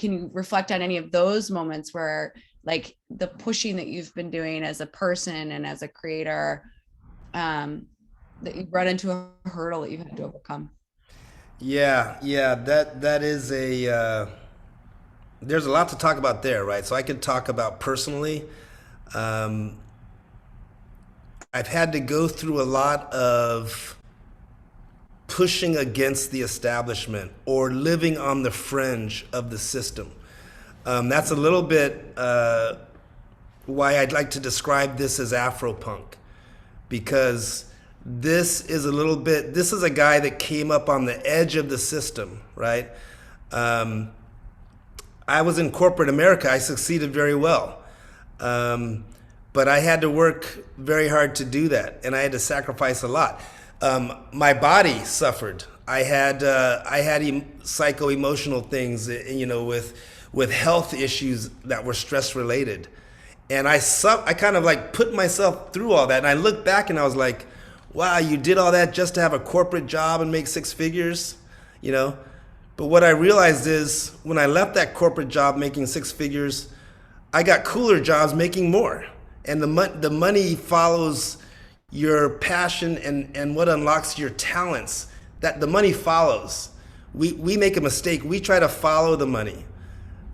[SPEAKER 7] you reflect on any of those moments where like the pushing that you've been doing as a person and as a creator, that you've run into a hurdle that you've had to overcome?
[SPEAKER 2] Yeah, that is there's a lot to talk about there, right? So I could talk about personally. I've had to go through a lot of pushing against the establishment or living on the fringe of the system. That's a little bit why I'd like to describe this as Afropunk, because this is a guy that came up on the edge of the system, right? I was in corporate America. I succeeded very well. But I had to work very hard to do that, and I had to sacrifice a lot. My body suffered. I had psycho-emotional things, with health issues that were stress related, and I kind of like put myself through all that. And I look back and I was like, wow, you did all that just to have a corporate job and make six figures, But what I realized is when I left that corporate job making six figures, I got cooler jobs making more. And the money follows your passion and what unlocks your talents. That the money follows. We make a mistake. We try to follow the money.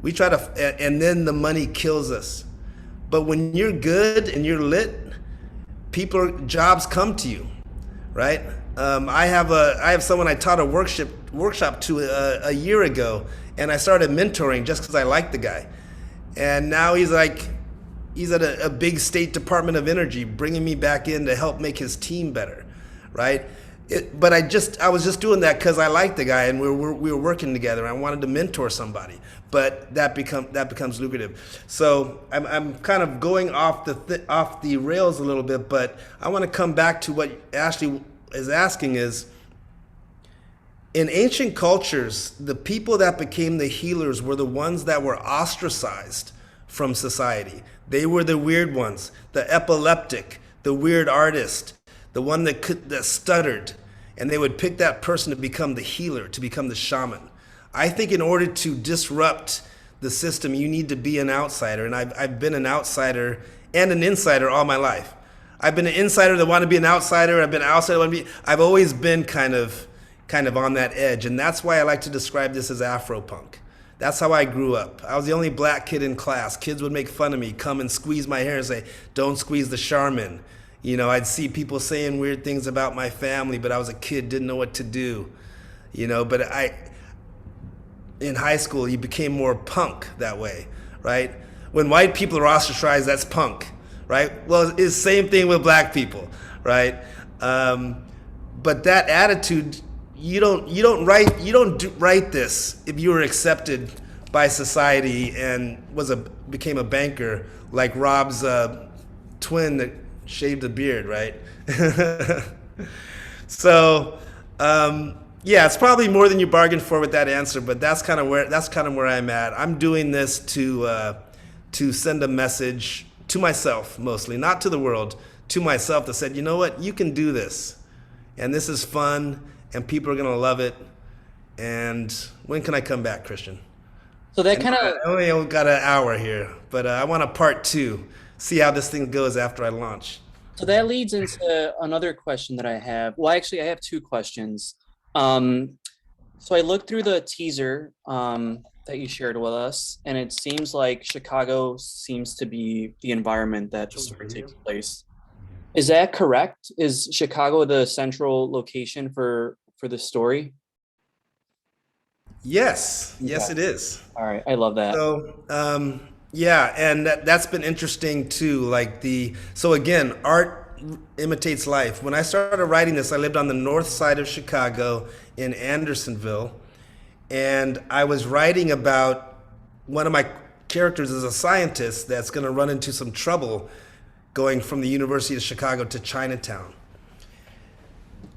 [SPEAKER 2] And then the money kills us. But when you're good and you're lit, jobs come to you, right? I have someone I taught a workshop to a year ago, and I started mentoring just because I liked the guy. And now he's at a big state Department of Energy, bringing me back in to help make his team better, right? But I was just doing that because I liked the guy and we were working together. I wanted to mentor somebody, but that becomes lucrative. So I'm kind of going off the rails a little bit, but I want to come back to what Ashley is asking is, in ancient cultures, the people that became the healers were the ones that were ostracized from society. They were the weird ones, the epileptic, the weird artist, the one that stuttered, and they would pick that person to become the healer, to become the shaman. I think in order to disrupt the system, you need to be an outsider, and I've been an outsider and an insider all my life. I've been an insider that wanted to be an outsider. I've been an outsider that wanted to be. I've always been kind of on that edge, and that's why I like to describe this as Afropunk. That's how I grew up. I was the only black kid in class. Kids would make fun of me, come and squeeze my hair and say, "Don't squeeze the Charmin." I'd see people saying weird things about my family, but I was a kid, didn't know what to do. But in high school, you became more punk that way, right? When white people are ostracized, that's punk, right? Well, it's the same thing with black people, right? But that attitude, you don't write this if you were accepted by society and became a banker like Rob's twin that shaved a beard, right? So yeah, it's probably more than you bargained for with that answer, but that's kind of where I'm at. I'm doing this to send a message to myself, mostly, not to the world, to myself, that said, you know what, you can do this, and this is fun, and people are gonna love it, And when can I come back, Christian?
[SPEAKER 1] So that kind
[SPEAKER 2] I
[SPEAKER 1] of
[SPEAKER 2] only got an hour here, but I want a part 2. See how this thing goes after I launch.
[SPEAKER 1] so that leads into another question that I have. Well, actually, I have 2 questions. So I looked through the teaser that you shared with us, and it seems like Chicago seems to be the environment that the story takes place. Is that correct? Is Chicago the central location for the story?
[SPEAKER 2] Yes, yes,
[SPEAKER 1] Okay.
[SPEAKER 2] it is.
[SPEAKER 1] All right, I love that.
[SPEAKER 2] So, yeah, and that's been interesting too. So again, art imitates life. When I started writing this, I lived on the north side of Chicago in Andersonville, and I was writing about one of my characters is a scientist that's going to run into some trouble going from the University of Chicago to Chinatown.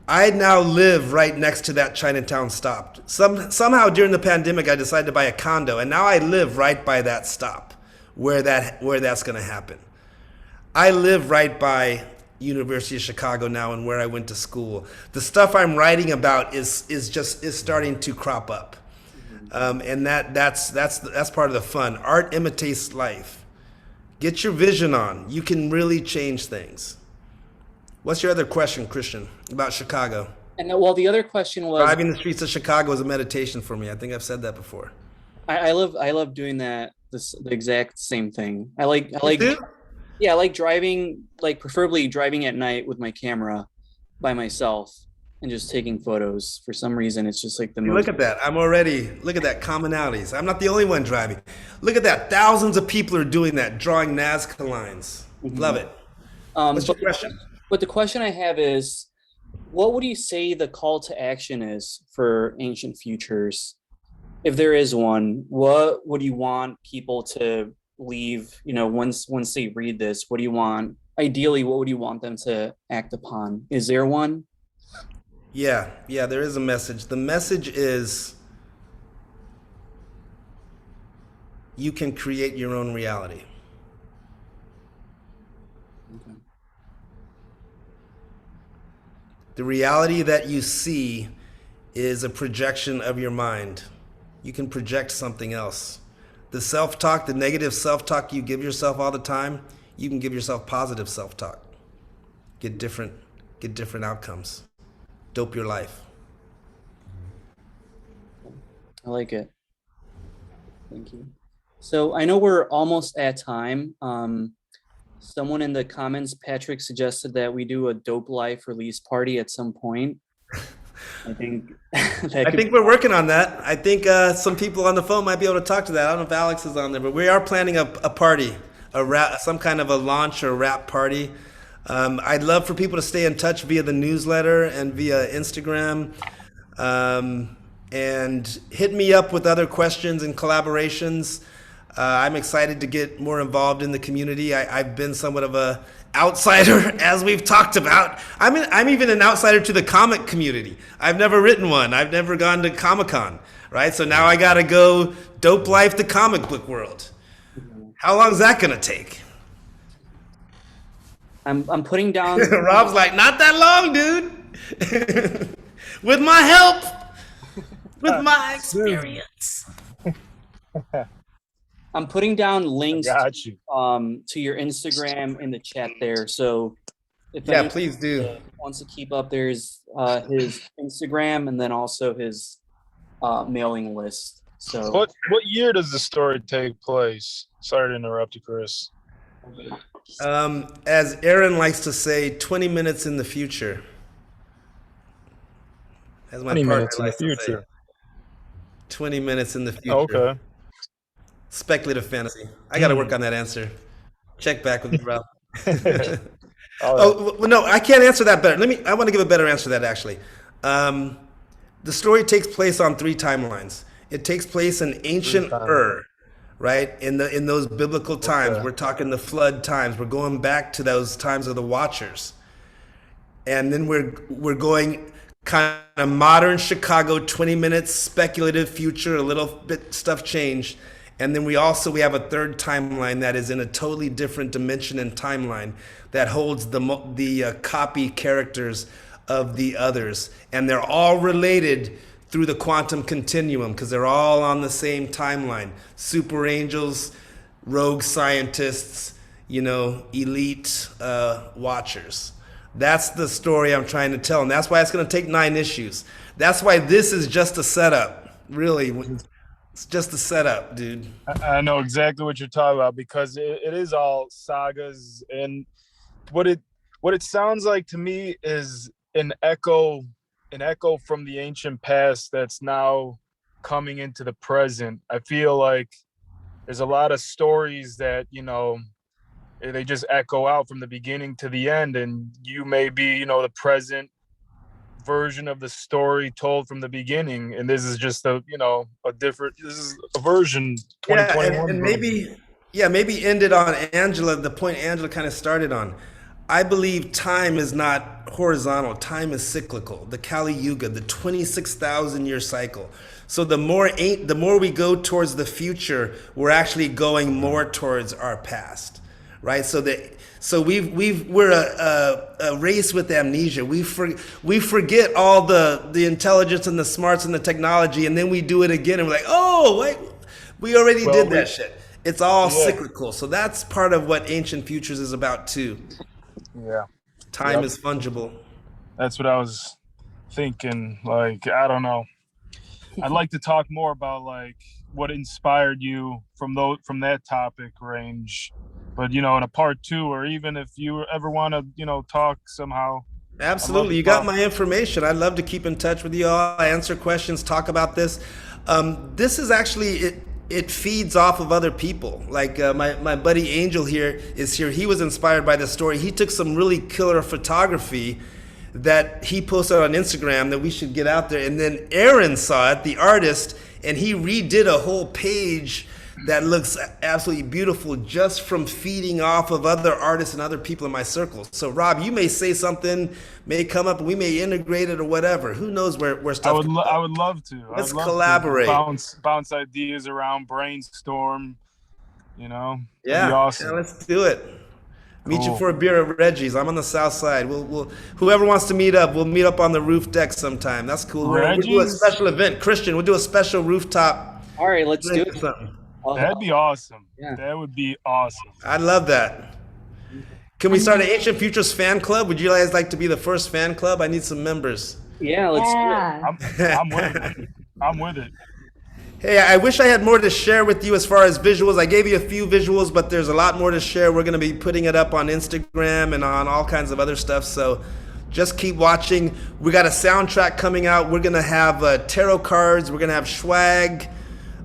[SPEAKER 2] I now live right next to that Chinatown stop. Somehow during the pandemic, I decided to buy a condo, and now I live right by that stop where that's going to happen. I live right by University of Chicago now and where I went to school. The stuff I'm writing about is starting to crop up, and that's part of the fun. Art imitates life. Get your vision on. You can really change things. What's your other question, Christian, about Chicago?
[SPEAKER 1] And well, the other question was,
[SPEAKER 2] Driving the streets of Chicago is a meditation for me. I think I've said that before.
[SPEAKER 1] I love doing that. The exact same thing. I like
[SPEAKER 2] do?
[SPEAKER 1] yeah, I like driving, like preferably driving at night with my camera by myself and just taking photos. For some reason, it's just like the most.
[SPEAKER 2] Look at that. Look at that commonalities. I'm not the only one driving. Look at that. Thousands of people are doing that, drawing Nazca lines. Love it. What's your question?
[SPEAKER 1] But the question I have is, what would you say the call to action is for Ancient Futures? If there is one, what would you want people to leave, once they read this? What do you want? Ideally, what would you want them to act upon? Is there one?
[SPEAKER 2] Yeah, there is a message. The message is you can create your own reality.
[SPEAKER 1] Okay.
[SPEAKER 2] The reality that you see is a projection of your mind. You can project something else. The self-talk, the negative self-talk you give yourself all the time, you can give yourself positive self-talk. Get different outcomes. Dope your life.
[SPEAKER 1] I like it. Thank you. So I know we're almost at time. Someone in the comments, Patrick, suggested that we do a Dope Life release party at some point. I think
[SPEAKER 2] We're working on that. I think some people on the phone might be able to talk to that. I don't know if Alex is on there, but we are planning a party, some kind of a launch or wrap party. I'd love for people to stay in touch via the newsletter and via Instagram, and hit me up with other questions and collaborations. I'm excited to get more involved in the community. I've been somewhat of a outsider, as we've talked about. I'm even an outsider to the comic community. I've never written one. I've never gone to Comic-Con, right? So now I got to go dope life the comic book world. How long is that going to take?
[SPEAKER 1] I'm putting down.
[SPEAKER 2] Rob's like, not that long, dude. With my help, with my experience.
[SPEAKER 1] I'm putting down links
[SPEAKER 4] Got you.
[SPEAKER 1] to your Instagram in the chat there. So if
[SPEAKER 2] Yeah,
[SPEAKER 1] anyone
[SPEAKER 2] please do.
[SPEAKER 1] wants to keep up, there's his Instagram and then also his mailing list. So
[SPEAKER 4] What year does the story take place? Sorry to interrupt you, Chris.
[SPEAKER 2] As Aaron likes to say, 20 minutes in the future. As my
[SPEAKER 4] 20
[SPEAKER 2] partner
[SPEAKER 4] minutes in the
[SPEAKER 2] likes to say.
[SPEAKER 4] future.
[SPEAKER 2] 20 minutes in the future.
[SPEAKER 4] Oh, okay.
[SPEAKER 2] Speculative fantasy. I got to work on that answer. Check back with me, Rob.
[SPEAKER 4] All right.
[SPEAKER 2] Well, no, I can't answer that better. I want to give a better answer to that, actually. The story takes place on 3 timelines. It takes place in ancient Ur, right? In those biblical times.
[SPEAKER 4] Okay.
[SPEAKER 2] We're talking the flood times. We're going back to those times of the Watchers. And then we're going kind of modern Chicago, 20 minutes, speculative future, a little bit stuff changed. And then we have a third timeline that is in a totally different dimension and timeline that holds the copy characters of the others. And they're all related through the quantum continuum because they're all on the same timeline. Super angels, rogue scientists, you know, elite watchers. That's the story I'm trying to tell, and that's why it's going to take 9 issues. That's why this is just a setup. Really, it's just a setup, dude.
[SPEAKER 4] I know exactly what you're talking about because it is all sagas, and what it sounds like to me is an echo from the ancient past that's now coming into the present. I feel like there's a lot of stories that, you know, they just echo out from the beginning to the end, and you may be, you know, the present version of the story told from the beginning, and this is just a, you know, this is a version 2021
[SPEAKER 2] yeah, and maybe ended on Angela, the point Angela kind of started on. I believe time is not horizontal, time is cyclical. The Kali Yuga, the 26,000 year cycle. So the more we go towards the future, we're actually going more towards our past. Right, so we're a race with amnesia. We forget all the intelligence and the smarts and the technology, and then we do it again, and we're like, oh, wait, we already did that shit. It's all cyclical. So that's part of what Ancient Futures is about too.
[SPEAKER 4] Yeah,
[SPEAKER 2] time is fungible.
[SPEAKER 4] That's what I was thinking. Like, I don't know. I'd like to talk more about like what inspired you from that topic range. But, you know, in a part 2, or even if you ever want to, you know, talk somehow.
[SPEAKER 2] Absolutely. You got my information. I'd love to keep in touch with you all, answer questions, talk about this. This is actually, it feeds off of other people. Like my buddy Angel here is here. He was inspired by the story. He took some really killer photography that he posted on Instagram that we should get out there. And then Aaron saw it, the artist, and he redid a whole page that looks absolutely beautiful just from feeding off of other artists and other people in my circle. So Rob, you may say something, may come up, and we may integrate it or whatever. Who knows where stuff could go.
[SPEAKER 4] I would love to.
[SPEAKER 2] Let's collaborate.
[SPEAKER 4] Bounce ideas around, brainstorm, you know?
[SPEAKER 2] Yeah,
[SPEAKER 4] awesome.
[SPEAKER 2] Yeah, let's do it. Meet you for a beer at Reggie's. I'm on the south side. We'll whoever wants to meet up, we'll meet up on the roof deck sometime. That's cool. We'll do a special event. Christian, we'll do a special rooftop.
[SPEAKER 1] All right, let's do it.
[SPEAKER 2] Something.
[SPEAKER 4] That'd be awesome.
[SPEAKER 1] Yeah.
[SPEAKER 4] That would be awesome.
[SPEAKER 2] I'd love that. Can we start an Ancient Futures fan club? Would you guys like to be the first fan club? I need some members.
[SPEAKER 1] Yeah, let's do it.
[SPEAKER 4] I'm with it. I'm with it.
[SPEAKER 2] Hey, I wish I had more to share with you as far as visuals. I gave you a few visuals, but there's a lot more to share. We're going to be putting it up on Instagram and on all kinds of other stuff. So just keep watching. We got a soundtrack coming out. We're going to have tarot cards. We're going to have swag.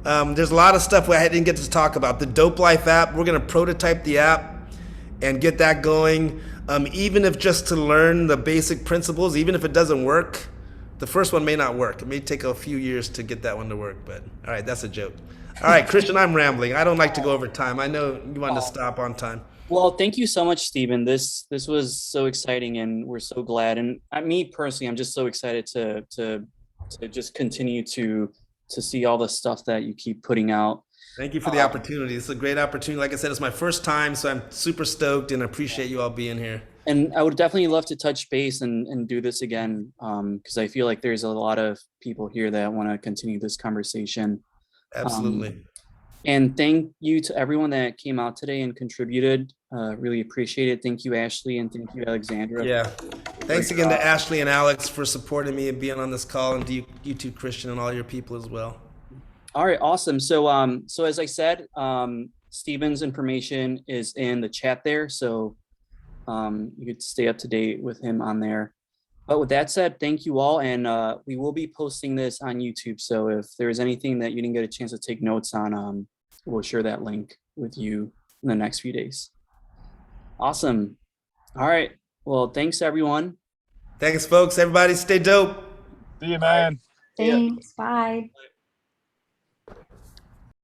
[SPEAKER 2] There's a lot of stuff I didn't get to talk about. The Dope Life app, we're going to prototype the app and get that going. Even if just to learn the basic principles, even if it doesn't work, the first one may not work. It may take a few years to get that one to work, but all right, that's a joke. All right, Christian, I'm rambling. I don't like to go over time. I know you wanted to stop on time.
[SPEAKER 1] Well, thank you so much, Stephen. This was so exciting, and we're so glad. And me personally, I'm just so excited to just continue to see all the stuff that you keep putting out.
[SPEAKER 2] Thank you for the opportunity. It's a great opportunity. Like I said, it's my first time, so I'm super stoked and appreciate you all being here.
[SPEAKER 1] And I would definitely love to touch base and do this again, because I feel like there's a lot of people here that want to continue this conversation.
[SPEAKER 2] Absolutely.
[SPEAKER 1] And thank you to everyone that came out today and contributed. Really appreciate it. Thank you, Ashley, and thank you, Alexandra.
[SPEAKER 2] Yeah. Thanks again to Ashley and Alex for supporting me and being on this call, and to you too, Christian, and all your people as well.
[SPEAKER 1] All right, awesome. So as I said, Stephen's information is in the chat there, so you could stay up to date with him on there. But with that said, thank you all, and we will be posting this on YouTube. So if there's anything that you didn't get a chance to take notes on, we'll share that link with you in the next few days. Awesome. All right. Well, thanks everyone.
[SPEAKER 2] Thanks, folks. Everybody stay dope.
[SPEAKER 4] See you, man.
[SPEAKER 3] Thanks. Bye.